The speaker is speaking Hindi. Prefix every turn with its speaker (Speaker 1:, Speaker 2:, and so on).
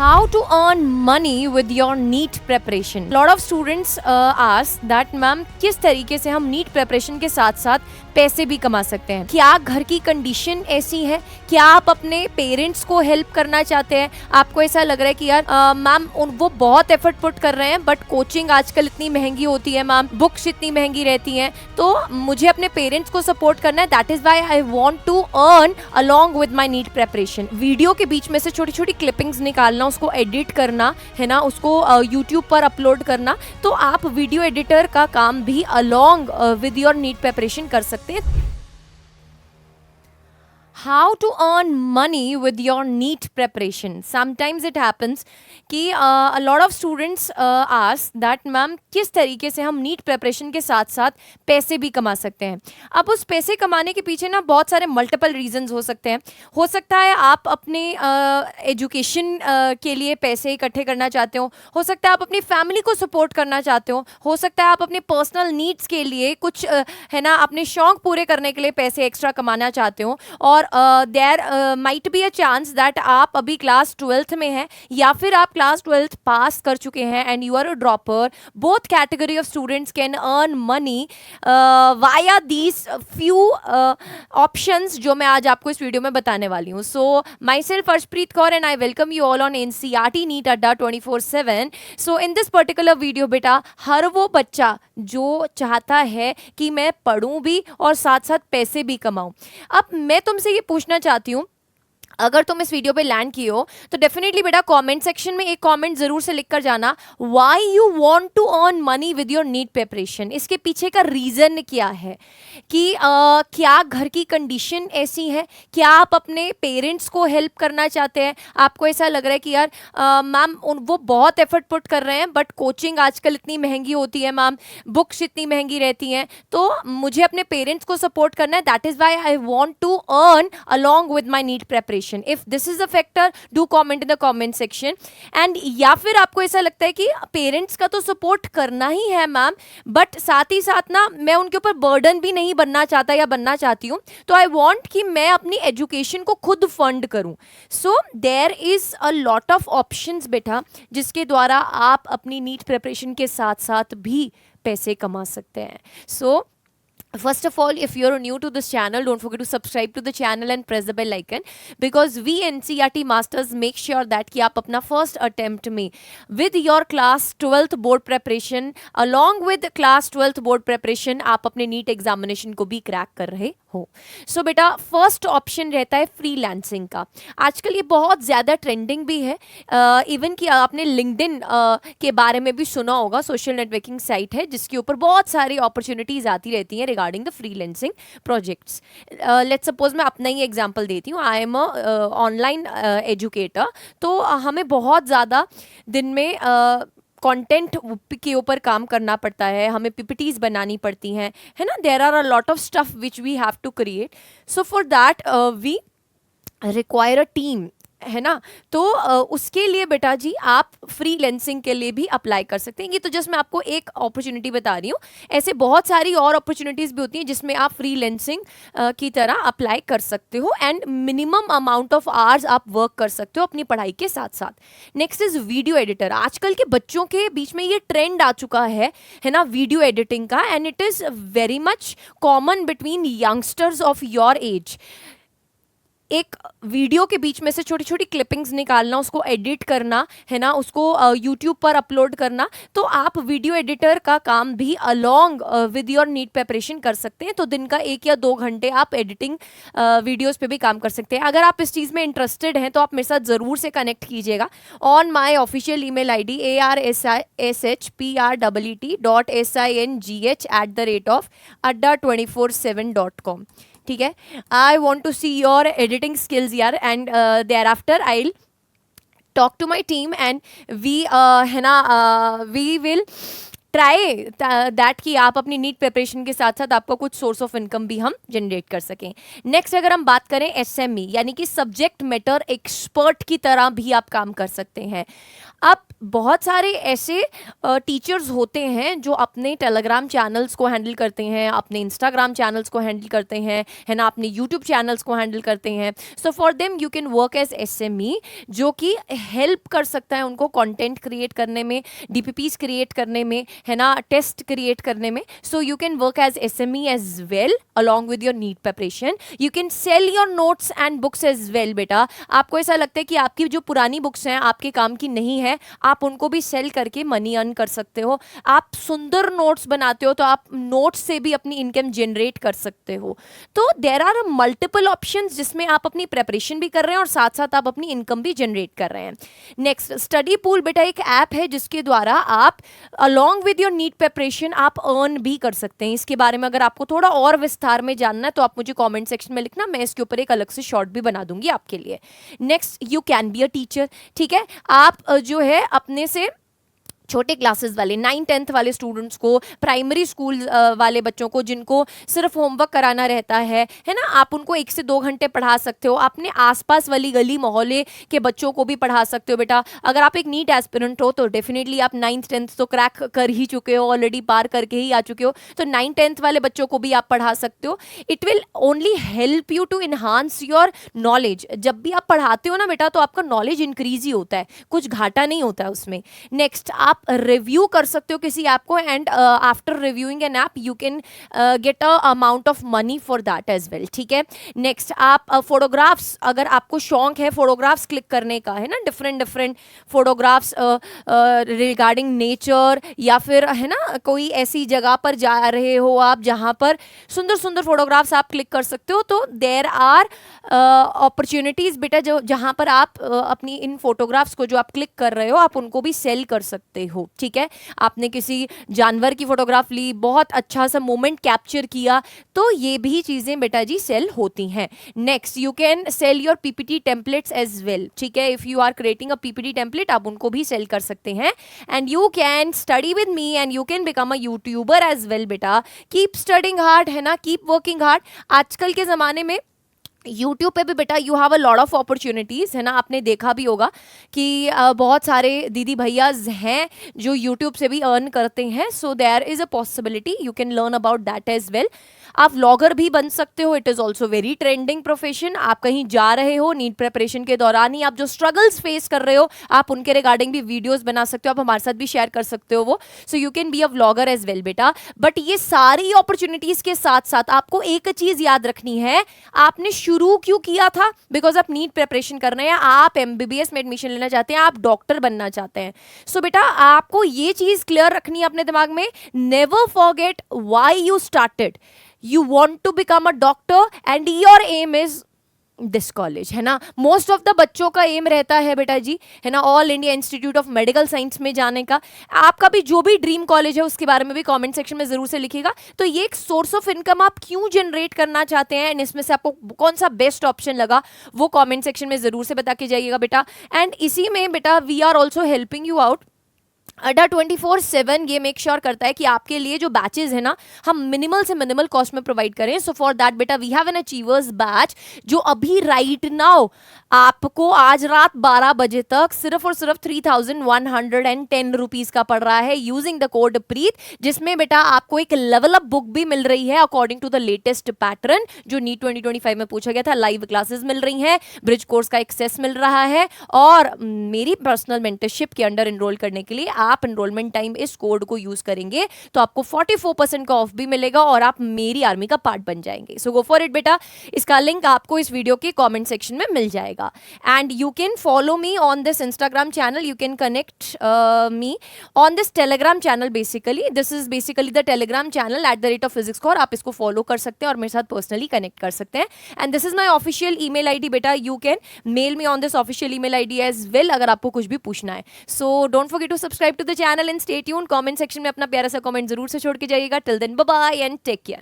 Speaker 1: How to earn money with your NEET preparation? Lot of students ask that ma'am किस तरीके से हम नीट प्रिपरेशन के साथ साथ पैसे भी कमा सकते हैं? क्या घर की कंडीशन ऐसी है? क्या आप अपने पेरेंट्स को हेल्प करना चाहते हैं? आपको ऐसा लग रहा है कि यार मैम वो बहुत एफर्ट पुट कर रहे हैं बट कोचिंग आजकल इतनी महंगी होती है मैम, बुक्स इतनी महंगी रहती हैं, तो मुझे अपने पेरेंट्स को सपोर्ट करना है, that is why I want to earn along with my NEET preparation. Video के बीच में से छोटी छोटी क्लिपिंग्स निकालना, उसको एडिट करना है ना, उसको यूट्यूब पर अपलोड करना, तो आप वीडियो एडिटर का काम भी along with your NEET preparation कर सकते हैं। How to earn money with your NEET preparation? Sometimes it happens कि a lot of students ask that ma'am किस तरीके से हम नीट प्रिपरेशन के साथ साथ पैसे भी कमा सकते हैं? अब उस पैसे कमाने के पीछे ना बहुत सारे मल्टीपल रीजंस हो सकते हैं। हो सकता है आप अपने एजुकेशन के लिए पैसे इकट्ठे करना चाहते हो सकता है आप अपनी फैमिली को सपोर्ट करना चाहते हो सकता है आप अपने पर्सनल नीड्स के लिए कुछ है ना, अपने शौक पूरे करने के लिए पैसे एक्स्ट्रा कमाना चाहते हो, और there might be a chance that आप अभी क्लास 12th में हैं या फिर आप क्लास 12th पास कर चुके हैं and you are a dropper. Both category of students can earn money via these few options जो मैं आज आपको इस वीडियो में बताने वाली हूँ। So myself Arshpreet Kaur and I welcome you all on NCERT NEET Adda 24/7। So in this particular video बेटा, हर वो बच्चा जो चाहता है कि मैं पढ़ूं भी और साथ साथ पैसे भी कमाऊं, अब मैं तुमसे ये पूछना चाहती हूँ, अगर तुम इस वीडियो पे लैंड किए हो तो डेफिनेटली बेटा कमेंट सेक्शन में एक कमेंट जरूर से लिख कर जाना, why you want to earn money with your NEET preparation. इसके पीछे का रीजन क्या है कि क्या घर की कंडीशन ऐसी है? क्या आप अपने पेरेंट्स को हेल्प करना चाहते हैं? आपको ऐसा लग रहा है कि यार मैम वो बहुत एफर्ट पुट कर रहे हैं बट कोचिंग आजकल इतनी महंगी होती है मैम, बुक्स इतनी महंगी रहती हैं, तो मुझे अपने पेरेंट्स को सपोर्ट करना है, that is why I want to earn along with my NEET preparation. If this is a factor, do comment in the comment section. And या फिर आपको ऐसा लगता है कि पेरेंट्स का तो सपोर्ट करना ही है मैम, बट साथ ही साथ ना मैं उनके ऊपर बर्डन भी नहीं बनना चाहता या बनना चाहती हूँ, तो आई वांट कि मैं अपनी एजुकेशन को खुद फंड करूँ। So there is a lot of options बेटा, जिसके द्वारा आप अपनी नीट प्रिपरेशन के साथ साथ भी पैसे कमा सकते हैं। सो first of all, if you're new to this channel, don't forget to subscribe to the channel and press the bell icon, because we NCERT masters make sure that कि आप अपना first attempt में with your class 12th board preparation along with class 12th board preparation आप अपने NEET examination को भी क्रैक कर रहे हो। सो बेटा फर्स्ट ऑप्शन रहता है फ्रीलांसिंग का। आजकल ये बहुत ज़्यादा ट्रेंडिंग भी है, इवन कि आपने लिंक्डइन के बारे में भी सुना होगा, सोशल नेटवर्किंग साइट है जिसके ऊपर बहुत सारी अपॉर्चुनिटीज़ आती रहती हैं regarding the freelancing projects. Let's suppose मैं अपना ही एग्जांपल देती हूँ, I am a online educator, तो हमें बहुत ज़्यादा दिन में कंटेंट के ऊपर काम करना पड़ता है, हमें PPTs बनानी पड़ती हैं, है ना, there are a lot of stuff which we have to create. So for that we require a team, है ना, तो उसके लिए बेटा जी आप फ्रीलांसिंग के लिए भी अप्लाई कर सकते हैं। ये तो जस्ट मैं आपको एक अपॉर्चुनिटी बता रही हूँ, ऐसे बहुत सारी और अपॉर्चुनिटीज़ भी होती हैं जिसमें आप फ्रीलांसिंग की तरह अप्लाई कर सकते हो and minimum amount of hours आप वर्क कर सकते हो अपनी पढ़ाई के साथ साथ। Next is video editor. आजकल के बच्चों के बीच में ये ट्रेंड आ चुका है ना, वीडियो एडिटिंग का, and it is very much common between youngsters of your age. एक वीडियो के बीच में से छोटी छोटी क्लिपिंग्स निकालना, उसको एडिट करना, है ना, उसको यूट्यूब पर अपलोड करना, तो आप वीडियो एडिटर का काम भी along with your NEET preparation कर सकते हैं। तो दिन का 1 या 2 घंटे आप एडिटिंग वीडियोस पे भी काम कर सकते हैं। अगर आप इस चीज़ में इंटरेस्टेड हैं तो आप मेरे साथ ज़रूर से कनेक्ट कीजिएगा on my official email ID arshpret@adda247.com। ठीक है, I want to see your editing skills यार, and thereafter I will talk to my team and we है ना, वी विल ट्राई दैट कि आप अपनी नीट प्रिपरेशन के साथ साथ आपको कुछ सोर्स ऑफ इनकम भी हम जनरेट कर सकें। नेक्स्ट अगर हम बात करें SME यानी कि सब्जेक्ट मैटर एक्सपर्ट की तरह भी आप काम कर सकते हैं। अब बहुत सारे ऐसे टीचर्स होते हैं जो अपने टेलीग्राम चैनल्स को हैंडल करते हैं, अपने इंस्टाग्राम चैनल्स को हैंडल करते हैं, है ना, अपने यूट्यूब चैनल्स को हैंडल करते हैं. So for them you can work as SME, जो कि हेल्प कर सकता है उनको कंटेंट क्रिएट करने में, DPPs क्रिएट करने में, है ना, टेस्ट क्रिएट करने में. So you can work as SME as well along with your NEET preparation. You can sell your notes and books as well. बेटा, आपको ऐसा लगता है कि आपकी जो पुरानी बुक्स हैं आपके काम की नहीं है, आप उनको भी सेल करके मनी अर्न कर सकते हो. आप सुंदर नोट्स बनाते हो तो आप नोट्स से भी अपनी इनकम जनरेट कर सकते हो. तो देयर आर मल्टीपल ऑप्शंस जिसमें आप अपनी प्रिपरेशन भी कर रहे हैं और साथ साथ आप अपनी इनकम भी जनरेट कर रहे हैं. नेक्स्ट, स्टडी पूल बेटा एक ऐप है जिसके द्वारा आप along with your NEET preparation आप अर्न भी कर सकते हैं. इसके बारे में अगर आपको थोड़ा और विस्तार में जानना है तो आप मुझे कमेंट सेक्शन में लिखना, मैं इसके ऊपर एक अलग से शॉर्ट भी बना दूंगी आपके लिए. Next, you can be a teacher. ठीक है, आप जो है अपने से छोटे क्लासेस वाले 9th-10th वाले स्टूडेंट्स को, प्राइमरी स्कूल वाले बच्चों को जिनको सिर्फ होमवर्क कराना रहता है ना, आप उनको 1 से 2 घंटे पढ़ा सकते हो. अपने आसपास वाली गली मोहल्ले के बच्चों को भी पढ़ा सकते हो. बेटा, अगर आप एक नीट एस्पिरेंट हो तो डेफिनेटली आप 9th-10th तो क्रैक कर ही चुके हो, ऑलरेडी पार करके ही आ चुके हो, तो 9th-10th वाले बच्चों को भी आप पढ़ा सकते हो. It will only help you to enhance your knowledge. जब भी आप पढ़ाते हो ना बेटा तो आपका नॉलेज इंक्रीज ही होता है, कुछ घाटा नहीं होता है उसमें. नेक्स्ट, आप रिव्यू कर सकते हो किसी ऐप को, and after reviewing an app you can get a amount of money for that as well. ठीक है. नेक्स्ट, आप फोटोग्राफ्स, अगर आपको शौक है फोटोग्राफ्स क्लिक करने का, है ना, डिफरेंट फोटोग्राफ्स रिगार्डिंग नेचर, या फिर है ना कोई ऐसी जगह पर जा रहे हो आप जहां पर सुंदर सुंदर फोटोग्राफ्स आप क्लिक कर सकते हो, तो देयर आर अपॉर्चुनिटीज बेटा जो जहां पर आप अपनी इन फोटोग्राफ्स को जो आप क्लिक कर रहे हो आप उनको भी सेल कर सकते हो. ठीक है, आपने किसी जानवर की फोटोग्राफ ली, बहुत अच्छा सा मोमेंट कैप्चर किया, तो ये भी चीजें बेटा जी सेल होती हैं. Next, you can sell your PPT templates as well. ठीक है, if you are creating a PPT template आप उनको भी सेल कर सकते हैं. And you can study with me and you can become a youtuber as well. बेटा, कीप स्टडिंग हार्ड, है ना, कीप वर्किंग हार्ड. आजकल के जमाने में यूट्यूब पे भी बेटा you have a lot of opportunities, है ना. आपने देखा भी होगा कि बहुत सारे दीदी भैया हैं जो यूट्यूब से भी अर्न करते हैं. So there is a possibility, you can learn about that as well. आप व्लॉगर भी बन सकते हो, it is also very trending profession. आप कहीं जा रहे हो नीट प्रिपरेशन के दौरान ही, आप जो स्ट्रगल्स फेस कर रहे हो आप उनके रिगार्डिंग भी वीडियोज़ बना सकते हो, आप हमारे साथ भी शेयर कर सकते हो वो. So you can be a vlogger as well बेटा. बट ये सारी अपॉर्चुनिटीज़ के साथ साथ आपको एक चीज़ याद रखनी है, आपने शुरू क्यों किया था? बिकॉज आप नीट प्रिपरेशन कर रहे हैं, आप MBBS में एडमिशन लेना चाहते हैं, आप डॉक्टर बनना चाहते हैं. सो बेटा आपको ये चीज क्लियर रखनी है अपने दिमाग में, never forget why you started. You want to become a doctor and your aim is this college, है ना. मोस्ट ऑफ द बच्चों का एम रहता है बेटा जी, है ना, all India institute of medical science में जाने का. आपका भी जो भी ड्रीम कॉलेज है उसके बारे में भी कमेंट सेक्शन में जरूर से लिखिएगा. तो ये एक सोर्स ऑफ इनकम आप क्यों जनरेट करना चाहते हैं एंड इसमें से आपको कौन सा बेस्ट ऑप्शन लगा वो कॉमेंट सेक्शन में जरूर से बता के जाइएगा बेटा. एंड इसी में बेटा we are also helping you out. Adda 24/7 ये मेक श्योर करता है कि आपके लिए जो बैचेस है ना हम मिनिमल से मिनिमल कॉस्ट में प्रोवाइड करें. सो फॉर दैट बेटा we have an achievers batch जो अभी राइट नाउ आपको आज रात 12 बजे तक सिर्फ और सिर्फ 3,110 रुपीज का पड़ रहा है यूजिंग द कोड प्रीत, जिसमें बेटा आपको एक लेवल अप बुक भी मिल रही है according to the latest pattern जो नीट 2025 में पूछा गया था. लाइव क्लासेस मिल रही हैं, ब्रिज कोर्स का एक्सेस मिल रहा है, और मेरी पर्सनल मेंटरशिप के अंडर एनरोल करने के लिए आप एनरोलमेंट टाइम इस कोड को यूज करेंगे तो आपको 44% का ऑफ भी मिलेगा और आप मेरी आर्मी का पार्ट बन जाएंगे. सो गो फॉर इट बेटा. इसका लिंक आपको इस वीडियो के कमेंट सेक्शन में मिल जाएगा. And you can follow me on this Instagram channel. You can connect me on this Telegram channel. Basically this is basically the Telegram channel @physics core. आप इसको follow कर सकते हैं और मेरे साथ personally connect कर सकते हैं. And this is my official email ID बेटा. You can mail me on this official email ID as well अगर आपको कुछ भी पूछना है. So don't forget to subscribe to the channel and stay tuned. Comment section में अपना प्यारा सा comment जरूर से छोड़ के जाइएगा. Till then bye bye and take care.